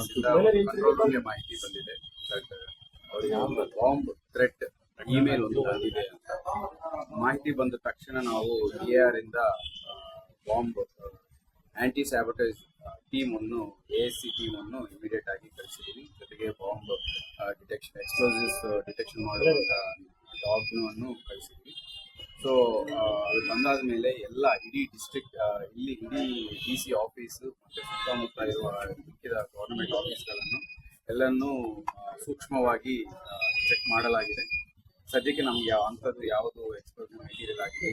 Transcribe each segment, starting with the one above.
ಆಫೀಸಿಂದ ಕಂಟ್ರೋಲ್ ರೂಮ್ಗೆ ಮಾಹಿತಿ ಬಂದಿದೆ. ಬಟ್ ಅವರಿಗೆ ಒಂದು ಬಾಂಬ್ ಥ್ರೆಟ್ ಇಮೇಲ್ ಒಂದು ಬಂದಿದೆ ಅಂತ ಮಾಹಿತಿ ಬಂದ ತಕ್ಷಣ ನಾವು AR ಇಂದ ಬಾಂಬ್ ಆಂಟಿ ಸ್ಯಾಬಟೈಸ್ ಟೀಮ್ ಅನ್ನು ASC ಟೀಮ್ ಅನ್ನು ಇಮಿಡಿಯೇಟ್ ಆಗಿ ಕಳಿಸಿದ್ದೀವಿ. ಜೊತೆಗೆ ಬಾಂಬ್ ಡಿಟೆಕ್ಷನ್ ಎಕ್ಸ್ಪ್ಲೋಸಿವ್ಸ್ ಡಿಟೆಕ್ಷನ್ ಮಾಡುವಂತ ಡಾಗ್ನನ್ನು ಕಳಿಸಿದ್ವಿ. ಸೊ ಅದು ಬಂದಾದ ಮೇಲೆ ಎಲ್ಲ ಇಡೀ ಡಿಸ್ಟ್ರಿಕ್ಟ್ ಇಲ್ಲಿ ಇಡೀ DC ಆಫೀಸ್ ಮತ್ತೆ ಸುತ್ತಮುತ್ತ ಇರುವ ಮುಖ್ಯದ ಗವರ್ನಮೆಂಟ್ ಆಫೀಸ್ಗಳನ್ನು ಎಲ್ಲನೂ ಸೂಕ್ಷ್ಮವಾಗಿ ಚೆಕ್ ಮಾಡಲಾಗಿದೆ. ಸದ್ಯಕ್ಕೆ ನಮ್ಗೆ ಅಂಥದ್ದು ಯಾವುದು ಎಕ್ಸ್ಪ್ಲೋಸಿವ್ ಮೆಟೀರಿಯಲ್ ಆಗಲಿ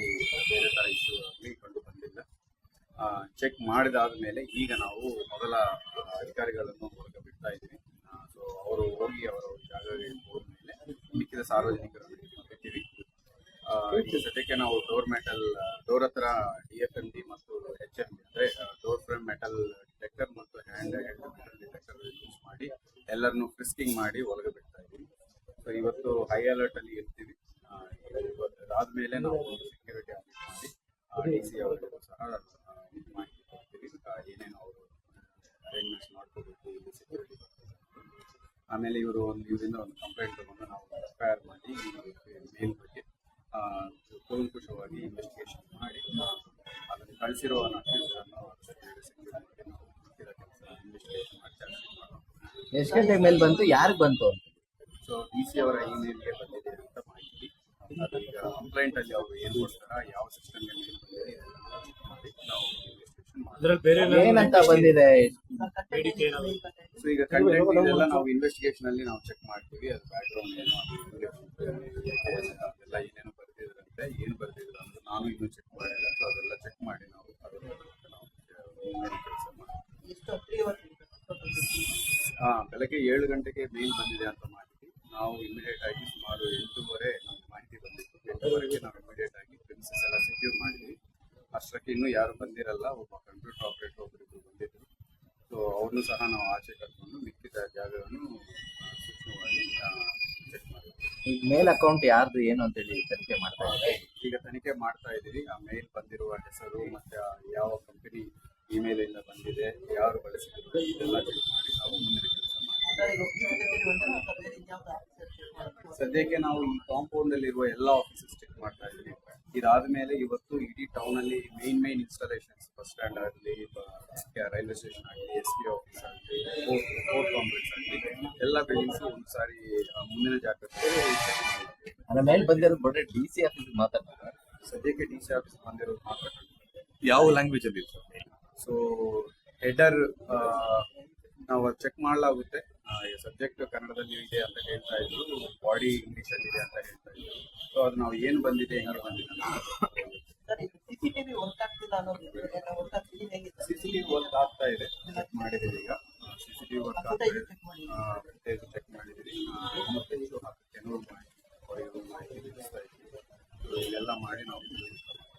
ಬೇರೆ ಥರ ಇಶ್ಯೂ ಆಗಲಿ ಕಂಡು ಬಂದಿಲ್ಲ. ಚೆಕ್ ಮಾಡಿದಾದ ಮೇಲೆ ಈಗ ನಾವು ಮೊದಲ ಅಧಿಕಾರಿಗಳನ್ನು ಹೊರಗೆ ಬಿಡ್ತಾ ಇದ್ದೀವಿ. ಸೊ ಅವರು ಹೋಗಿ ಅವರ ಜಾಗಕ್ಕೆ ಹೋದ ಮೇಲೆ ಮಿಕ್ಕಿದ ಸಾರ್ವಜನಿಕರನ್ನು ಬಿಟ್ಟಿವಿ. ಈಗ ಸದ್ಯಕ್ಕೆ ನಾವು ಡೋರ್ ಹತ್ರ DFMD ಮತ್ತು HM ಅಂದರೆ ಡೋರ್ ಫ್ರೇಮ್ ಮೆಟಲ್ ಡಿಟೆಕ್ಟರ್ ಮತ್ತು ಹ್ಯಾಂಡ್ ಮೆಟಲ್ ಡಿಟೆಕ್ಟರ್ ಯೂಸ್ ಮಾಡಿ ಎಲ್ಲರನ್ನು ಫ್ರಿಸ್ಕಿಂಗ್ ಮಾಡಿ ಹೊರಗೆ ಬಿಡ್ತಾ ಇದ್ದೀವಿ. ಸೊ ಇವತ್ತು ಹೈ ಅಲರ್ಟ್ ಅಲ್ಲಿ ಇರ್ತೀವಿ. ಅದಾದ್ಮೇಲೆ ನಾವು ಸೆಕ್ಯೂರಿಟಿ ಆಡಿಟ್ ಮಾಡಿ DC ಅವರಿಗೂ ಸಹ ಮಾಹಿತಿ ಕೊಡ್ತೀವಿ, ಏನೇನು ಅವರು ಅರೇಂಜ್ಮೆಂಟ್ಸ್ ಮಾಡ್ಕೋಬೇಕು ಇಲ್ಲಿ ಸೆಕ್ಯೂರಿಟಿ. ಆಮೇಲೆ ಇವರಿಂದ ಒಂದು ಕಂಪ್ಲೇಂಟ್ ತಗೊಂಡು ನಾವು FIR ಮಾಡಿ ಮೇಲ್ ಬಗ್ಗೆ ಕೂಲಂಕುಷವಾಗಿ ಇನ್ವೆಸ್ಟಿಗೇಷನ್ ಮಾಡಿ ಅದನ್ನು ಕಳಿಸಿರೋ ಅಕ್ಯೂಸ್ಗಳನ್ನು ಸೆಕ್ಯೂರ್ ಮಾಡಿ ನಾವು ಇನ್ವೆಸ್ಟಿಗೇಷನ್ ಮಾಡಿ ಎಷ್ಟು ಗಂಟೆಗೆ ಮೇಲೆ ಬಂತು, ಯಾರಿಗೆ ಬಂತು ಅಂತ? ಸೊ DC ಅವರ ಇಮೇಲ್ಗೆ ಬಂದಿದೆ ಅಂತ ಮಾಹಿತಿ. ಅದು ಈಗ ಕಂಪ್ಲೇಂಟ್ ಅಲ್ಲಿ ಅವರು ಏನು ಕೊಡ್ತಾರ, ಯಾವ ಸಿಸ್ಟಮ್ಗೆ ಮೇಲ್ ಬಂದಿದೆ ಚೆಕ್ ಮಾಡಿ ನಾವು ಇನ್ವೆಸ್ಟಿಗೇಷನ್ ಮಾಡ್ತೀವಿ. ಏನಂತ ಬಂದಿದೆ? ಸೊ ಈಗ ಕಂಟೆಂಟ್ ಇದೆಲ್ಲ ನಾವು ಇನ್ವೆಸ್ಟಿಗೇಷನ್ ಅಲ್ಲಿ ನಾವು ಚೆಕ್ ಮಾಡ್ತೀವಿ. ಅದು ಬ್ಯಾಕ್ ಗ್ರೌಂಡ್ ಏನು ಅದೆಲ್ಲ ಏನೇನು ಬರ್ದಿದ್ರಂತೆ, ಏನು ಬರ್ದಿದ್ರು ಅಂತ ನಾನು ಇನ್ನೂ ಚೆಕ್ ಮಾಡಿಲ್ಲ. ಸೊ ಅದೆಲ್ಲ ಚೆಕ್ ಮಾಡಿ ನಾವು ಕೆಲಸ ಮಾಡ್ತೀವಿ. ಬೆಳಗ್ಗೆ 7 ಗಂಟೆಗೆ ಮೇಲ್ ಬಂದಿದೆ ಅಂತ ಮಾಹಿತಿ. ನಾವು ಇಮಿಡಿಯೇಟ್ ಆಗಿ ಸುಮಾರು 8:30 ನಮ್ಗೆ ಮಾಹಿತಿ ಬಂದಿತ್ತು. 8:30ಗೆ ನಾವು ಇಮಿಡಿಯೇಟ್ ಆಗಿ ಪ್ರಿನ್ಸಸ್ ಎಲ್ಲ ಸೆಕ್ಯೂರ್ ಮಾಡಿದ್ವಿ. ಅಷ್ಟಕ್ಕೆ ಇನ್ನೂ ಯಾರು ಬಂದಿರಲ್ಲ. ಒಬ್ಬ ಕಂಪ್ಯೂಟರ್ ಆಪರೇಟರ್ ಒಬ್ಬರಿಗೂ ಬಂದಿದ್ರು. ಸೊ ಅವ್ರನ್ನೂ ಸಹ ನಾವು ಆಚೆ ಕರ್ಕೊಂಡು ಮಿಕ್ಕಿದ ಜಾಗವನ್ನು ಸೂಕ್ಷ್ಮವಾಗಿ ಚೆಕ್ ಮಾಡಿದ್ವಿ. ಈಗ ಮೇಲ್ ಅಕೌಂಟ್ ಯಾರ್ದು ಏನು ಅಂತೇಳಿ ತನಿಖೆ ಮಾಡ್ತಾ ಇದ್ದೀವಿ. ಈಗ ತನಿಖೆ ಮಾಡ್ತಾ ಇದ್ದೀವಿ. ಆ ಮೇಲ್ ಬಂದಿರುವ ಹೆಸರು ಮತ್ತೆ ಯಾವ ಕಂಪನಿ ಇಮೇಲ್ ಇಂದ ಬಂದಿದೆ, ಯಾರು ಬಳಸಿದ್ರು, ಇದೆಲ್ಲ ಚೆಕ್ ಮಾಡಿ ನಾವು ಮುಂದಿನ ಕೆಲಸ ಮಾಡ್ತೀವಿ. ಸದ್ಯಕ್ಕೆ ನಾವು ಈ ಕಾಂಪೌಂಡ್ ಅಲ್ಲಿ ಇರುವ ಎಲ್ಲ ಆಫೀಸಸ್ ಚೆಕ್ ಮಾಡ್ತಾ ಇದ್ದೀವಿ. ಇದಾದ್ಮೇಲೆ ಇವತ್ತು ಇಡೀ ಟೌನ್ ಅಲ್ಲಿ ಮೇನ್ ಇನ್ಸ್ಟಾಲೇಷನ್ಸ್, ಬಸ್ ಸ್ಟ್ಯಾಂಡ್ ಆಗಲಿ, ರೈಲ್ವೆ ಸ್ಟೇಷನ್ ಆಗಲಿ, SP ಆಫೀಸ್ ಆಗಲಿ, ಕೋರ್ಟ್ ಕಾಂಪ್ಲೆಕ್ಸ್ ಆಗಲಿ, ಎಲ್ಲ ಬಿಲ್ಡಿಂಗ್ಸ್ ಒಂದು ಸಾರಿ ಮುಂದಿನ ಜಾಗ್ರತೆ ಚೆಕ್ ಮಾಡ್ತೀವಿ. ನನ್ನ ಮೇಲ್ ಬಂದಿರೋದು ಬರೀ DC ಆಫೀಸ್ ಮಾತಾಡ್ತಾರೆ. ಸದ್ಯಕ್ಕೆ DC ಆಫೀಸ್ ಬಂದಿರೋದು ಮಾತ್ರ. ಯಾವ ಲ್ಯಾಂಗ್ವೇಜ್ ಅಲ್ಲಿ? ಸೊ ಹೆಡರ್ ನಾವು ಚೆಕ್ ಮಾಡಲಾಗುತ್ತೆ. ಸಬ್ಜೆಕ್ಟ್ ಕನ್ನಡದಲ್ಲಿ ಇದೆ ಅಂತ ಹೇಳ್ತಾ ಇದ್ರು, ಬಾಡಿ ಇಂಗ್ಲಿಷ್ ಅಲ್ಲಿ ಇದೆ ಅಂತ ಹೇಳ್ತಾ ಇದ್ರು. ಸೊ ಅದು ನಾವು ಏನು ಬಂದಿದೆ, ಹೆಂಗೆ ಬಂದಿದೆ CCTV ವರ್ಕ್ ಆಗ್ತಾ ಇದೆ. ಚೆಕ್ ಮಾಡಿದ್ದೀವಿ. ಈಗ CCTV ವರ್ಕ್ ಆಗ್ತಾ ಇದೆ, ಚೆಕ್ ಮಾಡಿದ್ದೀವಿ. ಮತ್ತೆ ಇದು ಮಾಹಿತಿ ತಿಳಿಸ್ತಾ ಇದ್ದೀವಿ. ಇದೆಲ್ಲ ಮಾಡಿ ನಾವು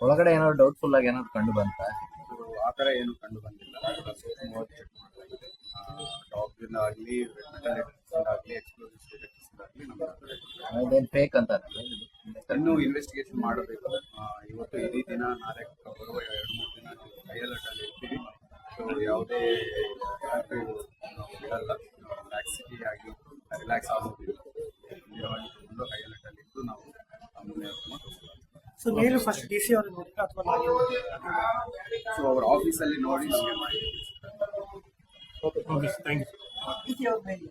ಒಳಗಡೆ ಏನಾದ್ರು ಡೌಟ್ಫುಲ್ ಆಗಿ ಏನಾದ್ರು ಕಂಡು ಬಂತ? ಆ ಥರ ಏನು ಕಂಡು ಬಂದಿಲ್ಲ. ಸೂಕ್ಷ್ಮವಾಗಿ ಚೆಕ್ ಮಾಡಲಾಗಿದೆ. ಡಾಗ್ದಿಂದ ಆಗಲಿ, ಆಗಲಿ, ಎಕ್ಸ್ಪ್ಲೋಸಿವ್ಸ್ ಡಿಟೆಕ್ಟರ್ಸ್ ಆಗಲಿ ನಮ್ಮ ಫೇಕ್ ಅಂತ ಇನ್ನೂ ಇನ್ವೆಸ್ಟಿಗೇಷನ್ ಮಾಡಬೇಕು. ಇವತ್ತು ಇಡೀ ದಿನ, ನಾಳೆ ಬರುವ 2-3 ದಿನ ಹೈ ಅಲರ್ಟ್ ಅಲ್ಲಿ ಇರ್ತೀವಿ. ಸೊ ಯಾವುದೇ ಬಿಡಲ್ಲ. ರಿಲ್ಯಾಕ್ಸಿಟಿ ಆಗಿ ರಿಲ್ಯಾಕ್ಸ್ ಆಗೋದಿಲ್ಲ. ತಗೊಂಡು ಹೈ ಅಲರ್ಟ್ ಅಲ್ಲಿ ಇದ್ದು ನಾವು ಮುಂದೆ ಸೊ ಮೇಲ್ ಫಸ್ಟ್ DC ಅವರು ನೋಡಿದ್ರೆ ಅಥವಾ ಸೊ ಅವ್ರ ಆಫೀಸಲ್ಲಿ ನೋಡಿ ನಮಗೆ ಮಾಹಿತಿ ಥ್ಯಾಂಕ್ ಯು.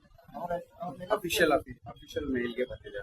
ಅಫಿಷಿಯಲ್ ಮೇಲ್ಗೆ ಬಂದಿದೆ.